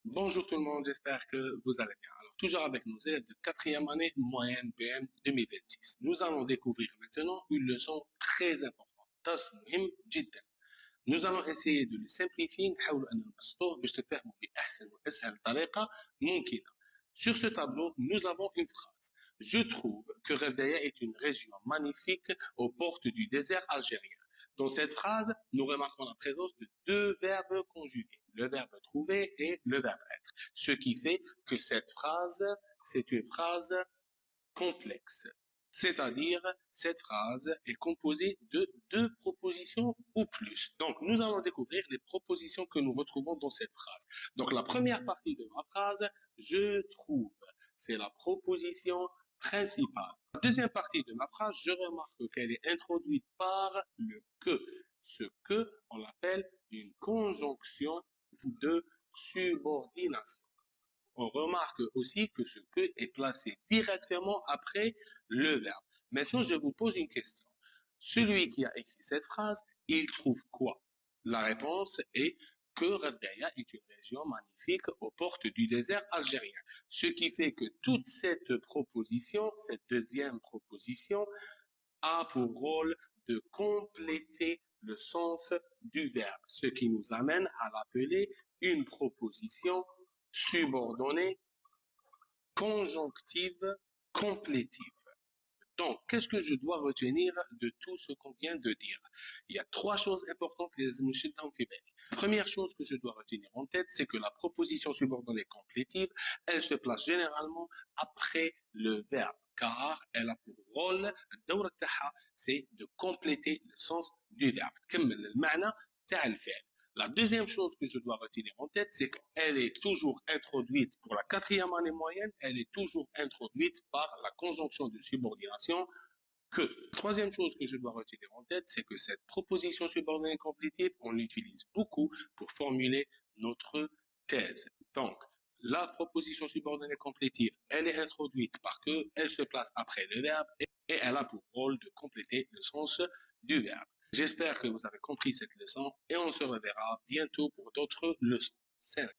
Bonjour tout le monde, j'espère que vous allez bien. Alors, toujours avec nos élèves de quatrième année moyenne PM 2026. Nous allons découvrir maintenant une leçon très importante. درس مهم جدا. Nous allons essayer de le simplifier نحاول أن نبسطوه باش تفهموا بأحسن وأسهل طريقة ممكنة. Sur ce tableau, nous avons une phrase. Je trouve que Gherdaya est une région magnifique aux portes du désert algérien. Dans cette phrase, nous remarquons la présence de deux verbes conjugués, le verbe trouver et le verbe être. Ce qui fait que cette phrase, c'est une phrase complexe. C'est-à-dire, cette phrase est composée de deux propositions ou plus. Donc, nous allons découvrir les propositions que nous retrouvons dans cette phrase. Donc, la première partie de ma phrase, je trouve, c'est la proposition principale. La deuxième partie de ma phrase, je remarque qu'elle est introduite par le que. Ce que, on l'appelle une conjonction de subordination. On remarque aussi que ce que est placé directement après le verbe. Maintenant, je vous pose une question. Celui qui a écrit cette phrase, il trouve quoi? La réponse est que Gherdaya est une région magnifique aux portes du désert algérien. Ce qui fait que toute cette proposition, cette deuxième proposition, a pour rôle de compléter le sens du verbe, ce qui nous amène à l'appeler une proposition subordonnée conjonctive complétive. Donc, qu'est-ce que je dois retenir de tout ce qu'on vient de dire? Il y a trois choses importantes les Première chose que je dois retenir en tête, c'est que la proposition subordonnée complétive, elle se place généralement après le verbe, car elle a pour rôle, c'est de compléter le sens du verbe. La deuxième chose que je dois retenir en tête, c'est qu'elle est toujours introduite pour la quatrième année moyenne, elle est toujours introduite par la conjonction de subordination que. Troisième chose que je dois retenir en tête, c'est que cette proposition subordonnée complétive, on l'utilise beaucoup pour formuler notre thèse. Donc, la proposition subordonnée complétive, elle est introduite parce qu'elle se place après le verbe et elle a pour rôle de compléter le sens du verbe. J'espère que vous avez compris cette leçon et on se reverra bientôt pour d'autres leçons. Salut.